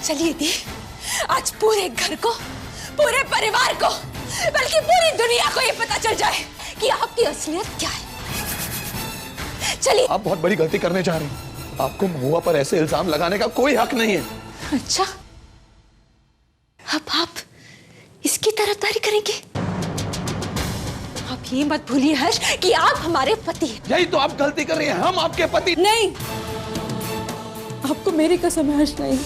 चलिए दी, आज पूरे घर को, पूरे परिवार को, बल्कि पूरी दुनिया को ये पता चल जाए कि आपकी असलियत क्या है। चलिए। आप बहुत बड़ी गलती करने जा रही हैं। आपको महुआ पर ऐसे इल्जाम लगाने का कोई हक नहीं है। अच्छा, अब आप इसकी तरफदारी करेंगे? आप ये मत भूलिए हर्ष कि आप हमारे पति हैं। यही तो आप गलती कर रही हैं, हम आपके पति नहीं, आपको मेरी कसम है हर्ष, नहीं।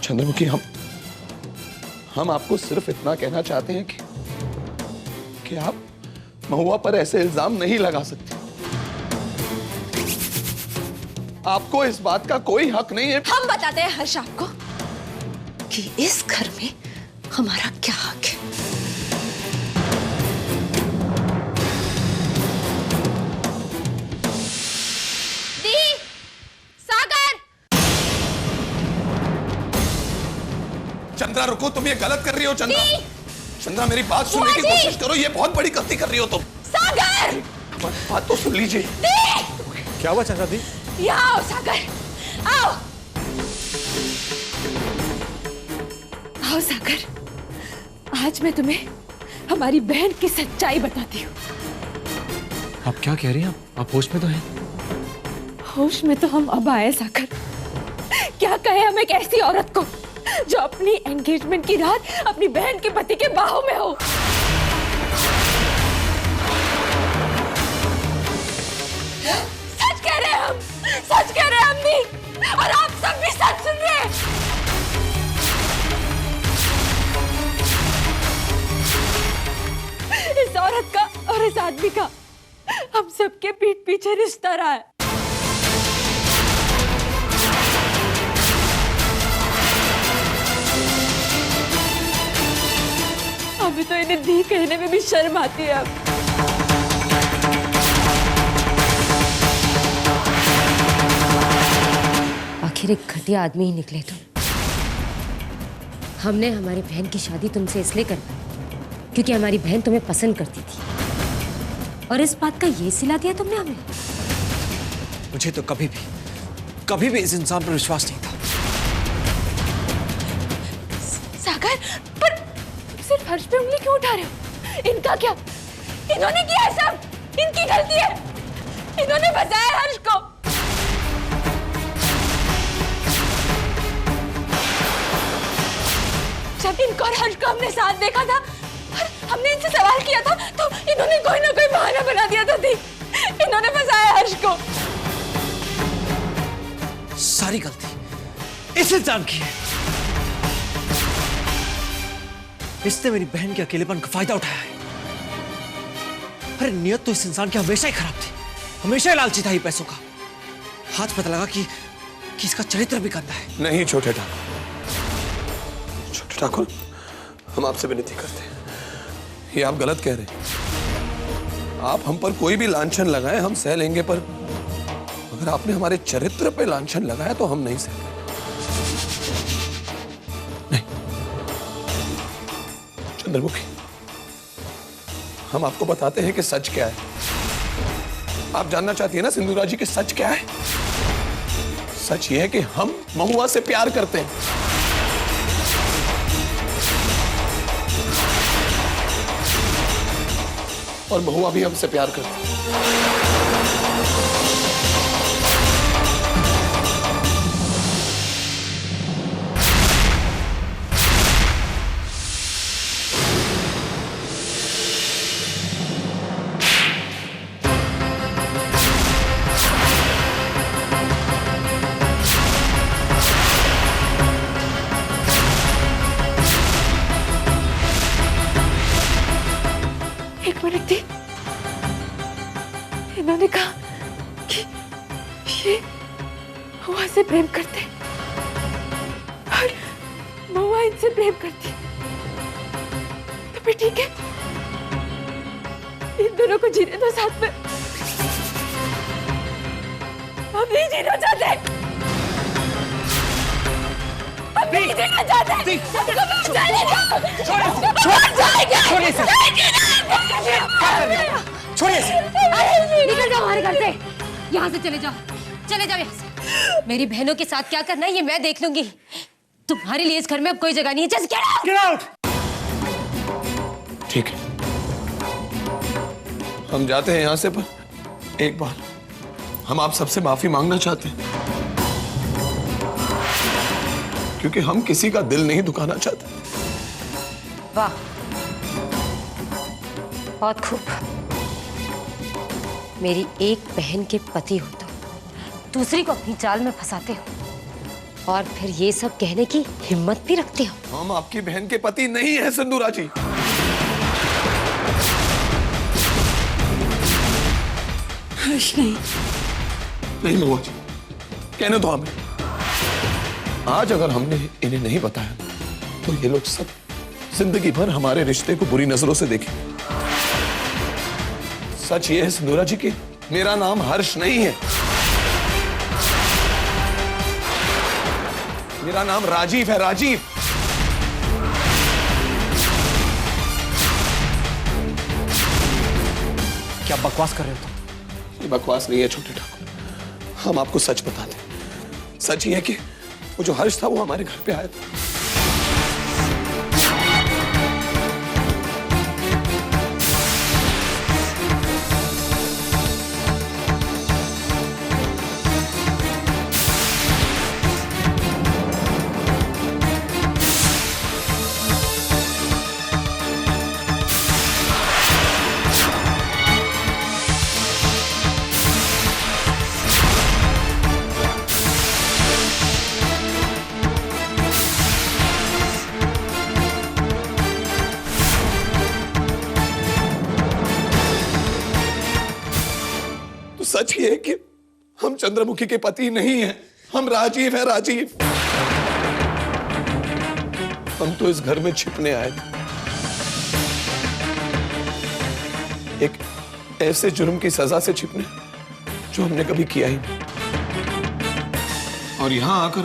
चंद्रमुखी, हम आपको सिर्फ इतना कहना चाहते हैं कि आप महुआ पर ऐसे इल्जाम नहीं लगा सकते। आपको इस बात का कोई हक नहीं है। हम बताते हैं हर्ष आपको कि इस घर में हमारा क्या हक है। दी, सागर। चंद्रा रुको, तुम ये गलत कर रही हो। चंद्रा, चंद्रा मेरी बात सुनने की कोशिश करो, ये बहुत बड़ी गलती कर रही हो तुम। सागर, बात तो सुन लीजिए। क्या हुआ चंद्रा दी? यहाँ आओ सागर, आओ। आओ सागर, आज मैं तुम्हें हमारी बहन की सच्चाई बताती हूँ। आप क्या कह रही हैं? आप होश में तो हैं? होश में तो हम अब आए सागर। क्या कहे हम एक ऐसी औरत को जो अपनी एंगेजमेंट की रात अपनी बहन के पति के बाहों में हो। सच कह रहे हैं हम, सच कह रहे हैं हम भी, और आप सब भी सच सुन रहे हैं। इस औरत का और इस आदमी का हम सबके पीठ पीछे रिश्ता रहा है। अभी तो इन्हें दी कहने में भी शर्म आती है। अब आखिर एक घटिया आदमी ही निकले तुम। हमने हमारी बहन की शादी तुमसे इसलिए करवाई क्योंकि हमारी बहन तुम्हें पसंद करती थी, और इस बात का ये सिला दिया तुमने हमें। मुझे तो कभी भी इस इंसान पर विश्वास नहीं था। सागर, पर सिर्फ हर्ष पे उंगली क्यों उठा रहे हो? इनका क्या? इन्होंने किया है सब, इनकी गलती है। इन्होंने फंसाया हर्ष को। जब इनको और हर्ष को हमने साथ देखा था और हमने इनसे सवाल किया था तो इन्होंने कोई ना कोई बहाना बना दिया था। दी, इन्होंने फंसाया हर्ष को। सारी गलती इस इंसान की है। इसने मेरी बहन के अकेलेपन का फायदा उठाया है। अरे नियत तो इस इंसान की हमेशा ही खराब थी, हमेशा ही लालची था ये पैसों का। हाथ पता लगा कि इसका चरित्र भी गंदा है। नहीं छोटे ठाकुर, छोटे ठाकुर, हम आपसे विनती करते हैं, ये आप गलत कह रहे हैं। आप हम पर कोई भी लांछन लगाए हम सह लेंगे, पर अगर आपने हमारे चरित्र पे लांछन लगाया तो हम नहीं सह। नहीं चंद्रमुखी, हम आपको बताते हैं कि सच क्या है। आप जानना चाहती है ना सिंधुरा जी कि सच क्या है? सच ये है कि हम महुआ से प्यार करते हैं। और महुआ भी हमसे प्यार करती है। एक मिनट दी, इन्होंने कहा कि ये महुआ से प्रेम करते और महुआ इनसे प्रेम करती, तो भी ठीक है, इन दोनों को जीने दो साथ में। हम नहीं जीना चाहते, हम आप नहीं देना चाहते। सबको मैं चले जाओ। छोड़ जाएगा। छोड़िए सर। छोड़िए सर। निकल जाओ हमारे घर से, यहाँ से चले जाओ, चले जाओ यहाँ से। मेरी बहनों के साथ क्या करना है ये मैं देख लूंगी। तुम्हारे लिए इस घर में अब कोई जगह नहीं है। Just get out. ठीक है, हम जाते हैं यहां से, पर एक बार हम आप सबसे माफी मांगना चाहते हैं, क्योंकि हम किसी का दिल नहीं दुखाना चाहते। वाह, बहुत खूब। मेरी एक बहन के पति हो तो दूसरी को अपनी जाल में फंसाते हो और फिर ये सब कहने की हिम्मत भी रखते हो। हम आपकी बहन के पति नहीं है सिंदूरा जी। हर्ष नहीं। नहीं महुआ जी, कहने दो हमें। आज अगर हमने इन्हें नहीं बताया तो ये लोग सब जिंदगी भर हमारे रिश्ते को बुरी नजरों से देखें। सच ये है सिंदूरा जी कि मेरा नाम हर्ष नहीं है, मेरा नाम राजीव है। राजीव। क्या बकवास कर रहे हो तुम? ये बकवास नहीं है छोटे ठाकुर, हम आपको सच बताते हैं। सच ये है कि वो जो हर्ष था वो हमारे घर पे आया था। सच ये है कि हम चंद्रमुखी के पति नहीं हैं, हम राजीव हैं। राजीव। हम तो इस घर में छिपने आए थे, एक ऐसे जुर्म की सजा से छिपने जो हमने कभी किया ही नहीं। और यहां आकर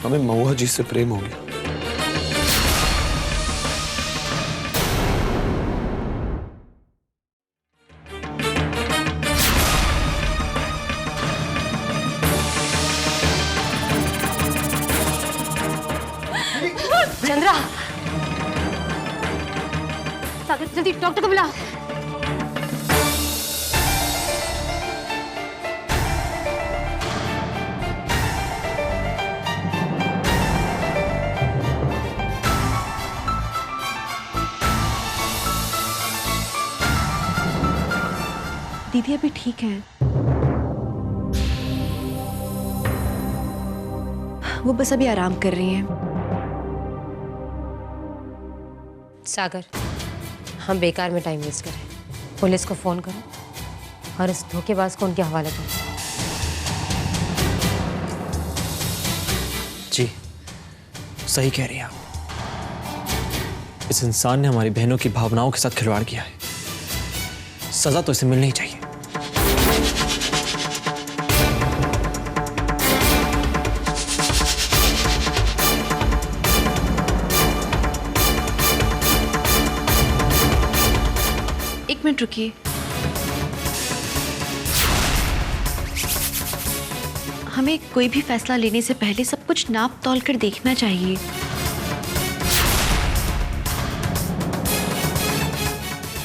हमें महुआ जी से प्रेम हो गया। चंद्रा, सागर जल्दी डॉक्टर को बुला। दीदी अभी ठीक है, वो बस अभी आराम कर रही हैं। सागर, हम बेकार में टाइम वेस्ट करें। पुलिस को फोन करो और इस धोखेबाज को उनके हवाले करो। जी, सही कह रही हैं आप। इस इंसान ने हमारी बहनों की भावनाओं के साथ खिलवाड़ किया है। सजा तो इसे मिलनी ही चाहिए। एक मिनट रुकिए। हमें कोई भी फैसला लेने से पहले सब कुछ नाप तौल कर देखना चाहिए।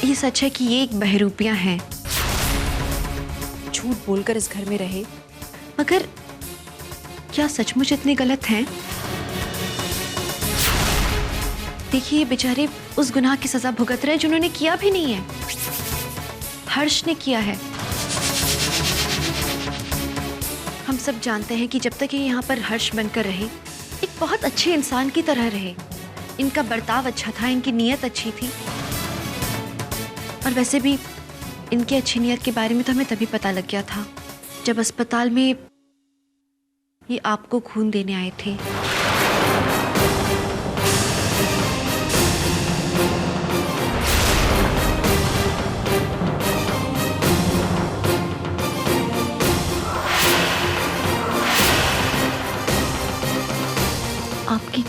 ये सच है कि ये एक बहरूपियां हैं, झूठ बोलकर इस घर में रहे, मगर क्या सचमुच इतने गलत हैं? देखिए, ये बेचारे उस गुनाह की सजा भुगत रहे हैं जिन्होंने किया भी नहीं है। हर्ष ने किया है। हम सब जानते हैं कि जब तक ये यहाँ पर हर्ष बनकर रहे, एक बहुत अच्छे इंसान की तरह रहे। इनका बर्ताव अच्छा था, इनकी नीयत अच्छी थी। और वैसे भी इनकी अच्छी नीयत के बारे में तो हमें तभी पता लग गया था जब अस्पताल में ये आपको खून देने आए थे।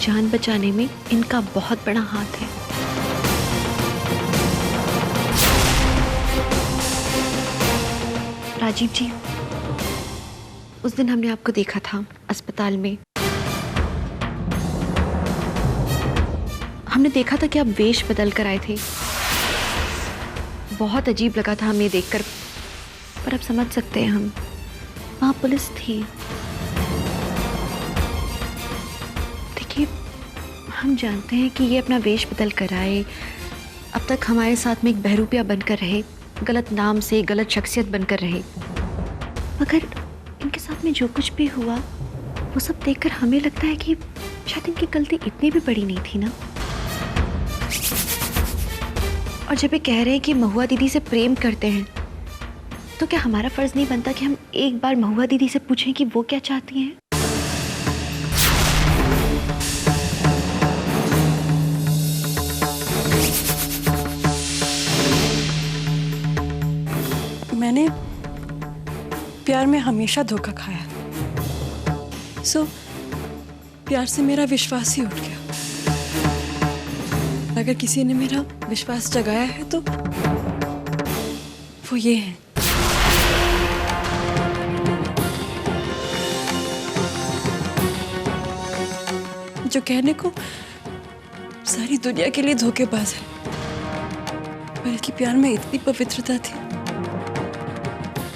जान बचाने में इनका बहुत बड़ा हाथ है। राजीव जी, उस दिन हमने आपको देखा था अस्पताल में। हमने देखा था कि आप वेश बदल कर आए थे। बहुत अजीब लगा था हमें देखकर, पर अब समझ सकते हैं हम, वहाँ पुलिस थी। देखिए, हम जानते हैं कि ये अपना वेश बदल कर आए, अब तक हमारे साथ में एक बहरूपिया बनकर रहे, गलत नाम से गलत शख्सियत बनकर रहे, मगर इनके साथ में जो कुछ भी हुआ वो सब देखकर हमें लगता है कि शायद इनकी गलती इतनी भी बड़ी नहीं थी ना। और जब ये कह रहे हैं कि महुआ दीदी से प्रेम करते हैं, तो क्या हमारा फर्ज नहीं बनता कि हम एक बार महुआ दीदी से पूछें कि वो क्या चाहती हैं? मैंने प्यार में हमेशा धोखा खाया, सो प्यार से मेरा विश्वास ही उठ गया। अगर किसी ने मेरा विश्वास जगाया है तो वो ये है। जो कहने को सारी दुनिया के लिए धोखेबाज है, पर इसके प्यार में इतनी पवित्रता थी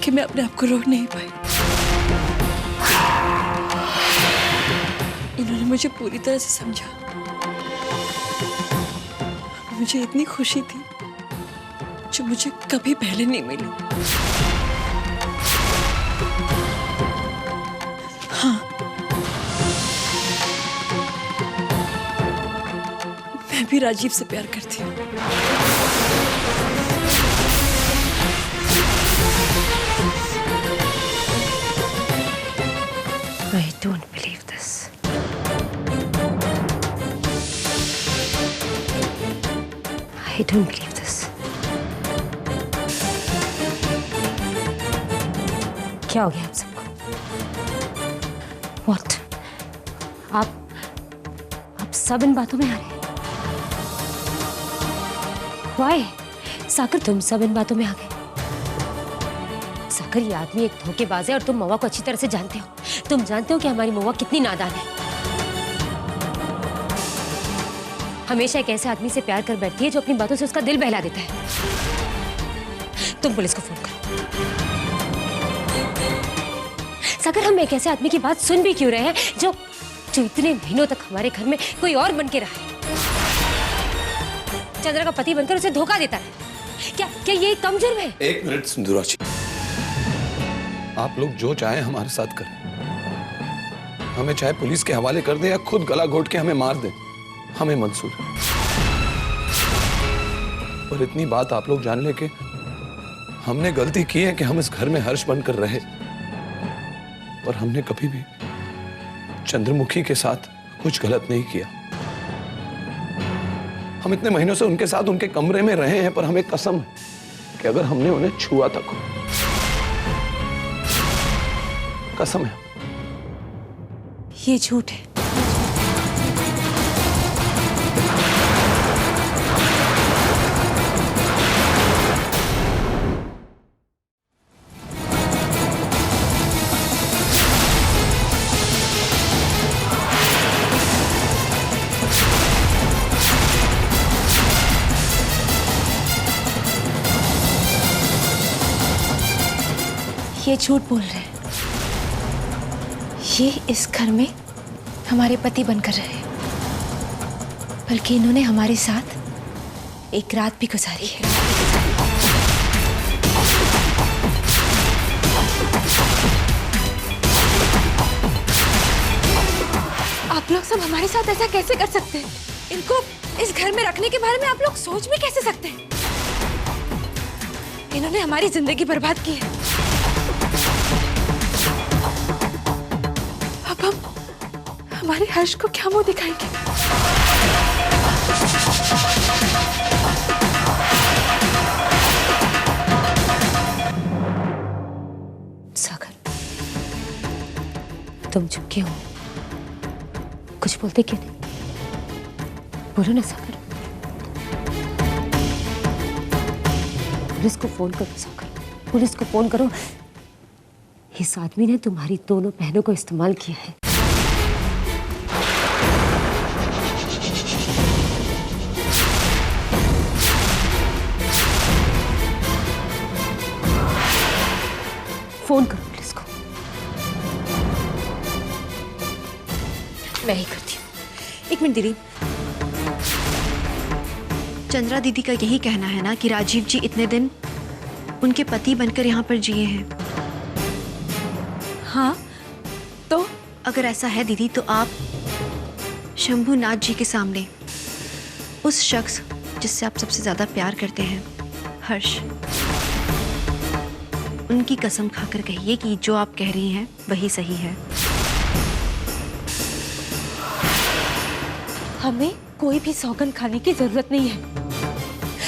कि मैं अपने आप को रोक नहीं पाई। इन्होंने मुझे पूरी तरह से समझा। मुझे इतनी खुशी थी जो मुझे कभी पहले नहीं मिली। हाँ, मैं भी राजीव से प्यार करती हूँ। I don't believe this. I don't believe this. क्या हो गया आप सबको? What? आप सब इन बातों में आ रहे हैं? Why? सागर, तुम सब इन बातों में आ गए। सागर, ये आदमी एक धोखेबाज है और तुम महुआ को अच्छी तरह से जानते हो। तुम जानते हो कि हमारी महुआ कितनी नादान है। हमेशा एक ऐसे आदमी से प्यार कर बैठती है जो अपनी बातों से उसका दिल बहला देता है। तुम पुलिस को फोन करो। सागर, हम एक ऐसे आदमी की बात सुन भी क्यों रहे हैं जो इतने महीनों तक हमारे घर में कोई और बन के रहा है, चंद्रा का पति बनकर उसे धोखा देता है। क्या ये कम जुर्म है? एक मिनट सिंधुरा जी, आप लोग जो चाहें हमारे साथ करें। हमें चाहे पुलिस के हवाले कर दें या खुद गला घोट के हमें मार दें, हमें मंजूर है। पर इतनी बात आप लोग जान ले कि हमने गलती की है कि हम इस घर में हर्ष बनकर रहे, और हमने कभी भी चंद्रमुखी के साथ कुछ गलत नहीं किया। हम इतने महीनों से उनके साथ उनके कमरे में रहे हैं, पर हमें कसम है कि अगर हमने उन्हें छुआ तक, कसम है, ये झूठ है। ये झूठ बोल रहे हैं। ये इस घर में हमारे पति बनकर रहे, बल्कि इन्होंने हमारे साथ एक रात भी गुजारी है। आप लोग सब हमारे साथ ऐसा कैसे कर सकते हैं? इनको इस घर में रखने के बारे में आप लोग सोच भी कैसे सकते हैं? इन्होंने हमारी जिंदगी बर्बाद की है। अब हम हमारे हर्ष को क्या मुंह दिखाएंगे? सागर, तुम चुप क्यों हो? कुछ बोलते क्यों नहीं? बोलो ना सागर, पुलिस को फोन करो सागर, पुलिस को फोन करो। इस आदमी ने तुम्हारी दोनों बहनों को इस्तेमाल किया है। फोन करो पुलिस को। मैं ही करती हूँ। एक मिनट दीदी, चंद्रा दीदी का यही कहना है ना कि राजीव जी इतने दिन उनके पति बनकर यहाँ पर जिए हैं? हाँ, तो अगर ऐसा है दीदी तो आप शंभुनाथ जी के सामने उस शख्स जिससे आप सबसे ज्यादा प्यार करते हैं, हर्ष, उनकी कसम खाकर कहिए कि जो आप कह रही हैं वही सही है। हमें कोई भी सौगंध खाने की जरूरत नहीं है।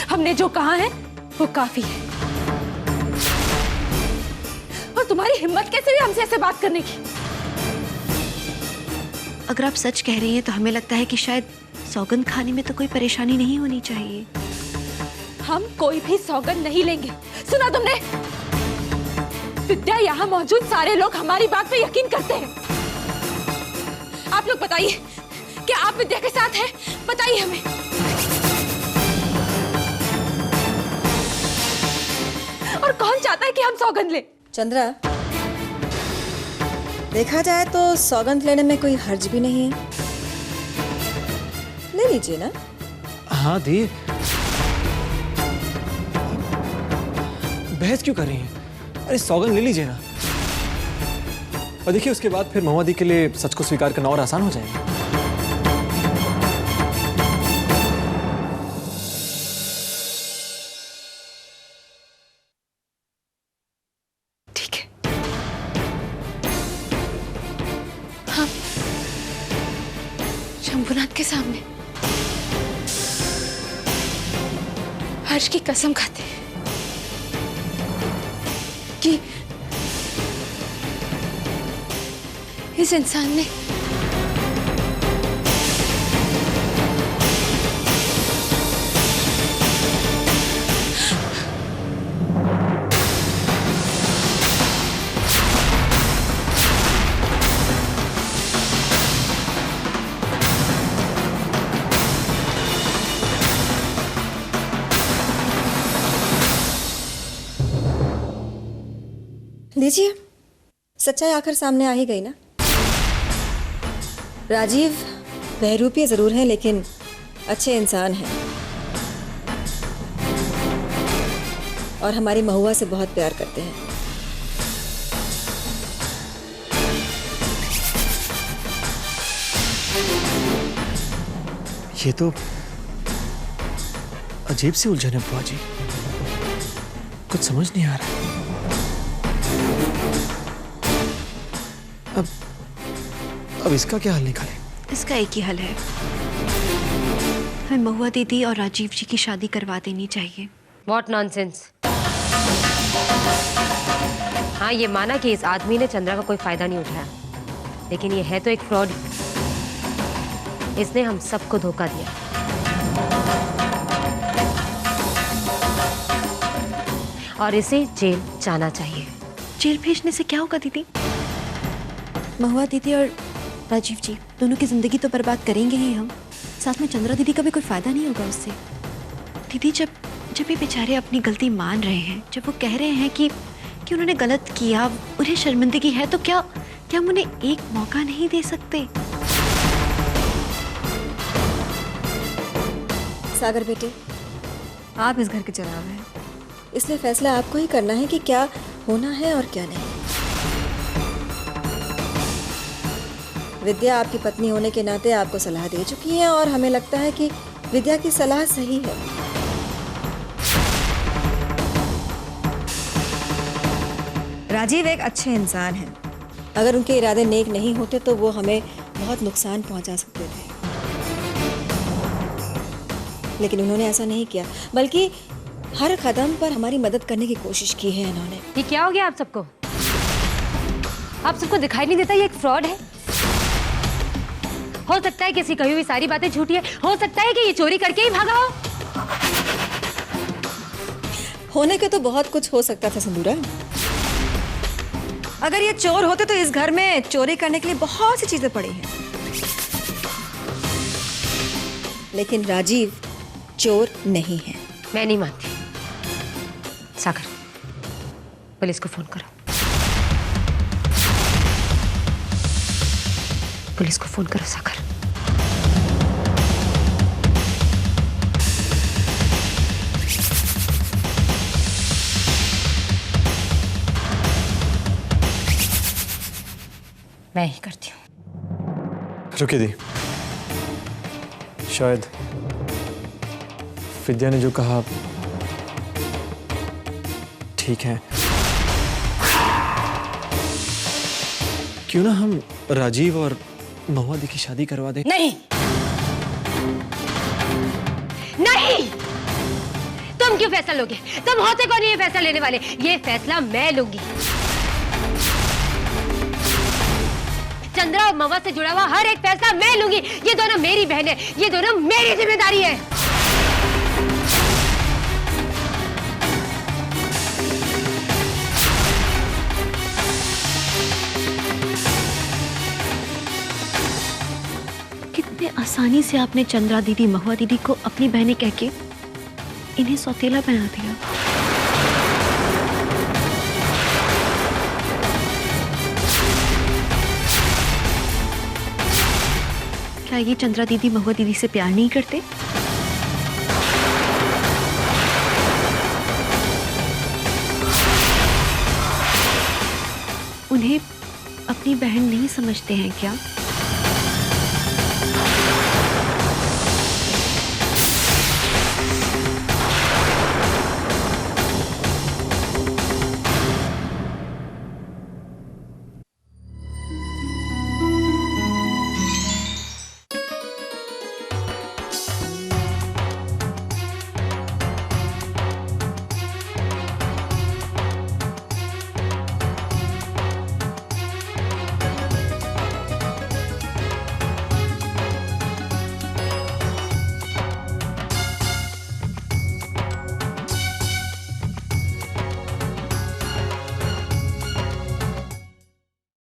हमने जो कहा है वो काफी है। और तुम्हारी हिम्मत कैसे हुई हमसे ऐसे बात करने की? अगर आप सच कह रही हैं तो हमें लगता है कि शायद सौगंध खाने में तो कोई परेशानी नहीं होनी चाहिए। हम कोई भी सौगंध नहीं लेंगे। सुना तुमने? विद्या, यहाँ मौजूद सारे लोग हमारी बात पे यकीन करते हैं। आप लोग बताइए, क्या आप विद्या के साथ हैं? बताइए हमें। और कौन चाहता है कि हम सौगंध लें? चंद्रा, देखा जाए तो सौगंध लेने में कोई हर्ज भी नहीं है। ले लीजिए ना। हाँ दी, बहस क्यों कर रही हैं? अरे सौगंध ले लीजिए ना। और देखिए उसके बाद फिर महुआ दी के लिए सच को स्वीकार करना और आसान हो जाएगा। ठीक है, हम शंभुनाथ के सामने हर्ष की कसम खाते हैं कि इस इंसान ने लीजिए, सच्चाई आखिर सामने आ ही गई ना। राजीव बहरूपी जरूर हैं लेकिन अच्छे इंसान हैं और हमारी महुआ से बहुत प्यार करते हैं। ये तो अजीब सी उलझन है बुआ जी, कुछ समझ नहीं आ रहा। अब इसका क्या हल निकालें? इसका एक ही हल है, हमें महुआ दीदी और राजीव जी की शादी करवा देनी चाहिए। What nonsense! हाँ, ये माना कि इस आदमी ने चंद्रा का कोई फायदा नहीं उठाया, लेकिन ये है तो एक फ्रॉड। इसने हम सबको धोखा दिया। और इसे जेल जाना चाहिए। जेल भेजने से क्या होगा दीदी? महुआ दीदी और राजीव जी दोनों की जिंदगी तो बर्बाद करेंगे ही हम, साथ में चंद्रा दीदी का भी कोई फायदा नहीं होगा उससे। दीदी, जब ये बेचारे अपनी गलती मान रहे हैं, जब वो कह रहे हैं कि उन्होंने गलत किया, उन्हें शर्मिंदगी है, तो क्या हम उन्हें एक मौका नहीं दे सकते? सागर बेटे, आप इस घर के चलाव हैं, इसलिए फैसला आपको ही करना है कि क्या होना है और क्या नहीं। विद्या आपकी पत्नी होने के नाते आपको सलाह दे चुकी है और हमें लगता है कि विद्या की सलाह सही है। राजीव एक अच्छे इंसान हैं। अगर उनके इरादे नेक नहीं होते तो वो हमें बहुत नुकसान पहुंचा सकते थे, लेकिन उन्होंने ऐसा नहीं किया, बल्कि हर कदम पर हमारी मदद करने की कोशिश की है इन्होंने। ये क्या हो गया आप सबको? आप सबको दिखाई नहीं देता ये एक फ्रॉड है? हो सकता है किसी कही हुई सारी बातें झूठी है, हो सकता है कि ये चोरी करके ही भागा हो। होने के तो बहुत कुछ हो सकता था सिंदूरा। अगर ये चोर होते तो इस घर में चोरी करने के लिए बहुत सी चीजें पड़ी हैं, लेकिन राजीव चोर नहीं है। मैं नहीं मानती। सागर, पुलिस को फोन करो। पुलिस को फोन करो सागर। मैं ही करती हूँ। रुकिए दी, शायद विद्या ने जो कहा ठीक है। क्यों ना हम राजीव और महुआ दी की शादी करवा दें? नहीं नहीं, तुम क्यों फैसला लोगे? तुम होते कौन ये फैसला लेने वाले? ये फैसला मैं लूंगी। चंद्रा और महुआ से जुड़ा हुआ हर एक फैसला मैं लूंगी। ये दोनों मेरी बहन है, ये दोनों मेरी जिम्मेदारी है। कितने आसानी से आपने चंद्रा दीदी, महुआ दीदी को अपनी बहनें कह के इन्हें सौतेला बना दिया। क्या ये चंद्रा दीदी महुआ दीदी से प्यार नहीं करते? उन्हें अपनी बहन नहीं समझते हैं क्या?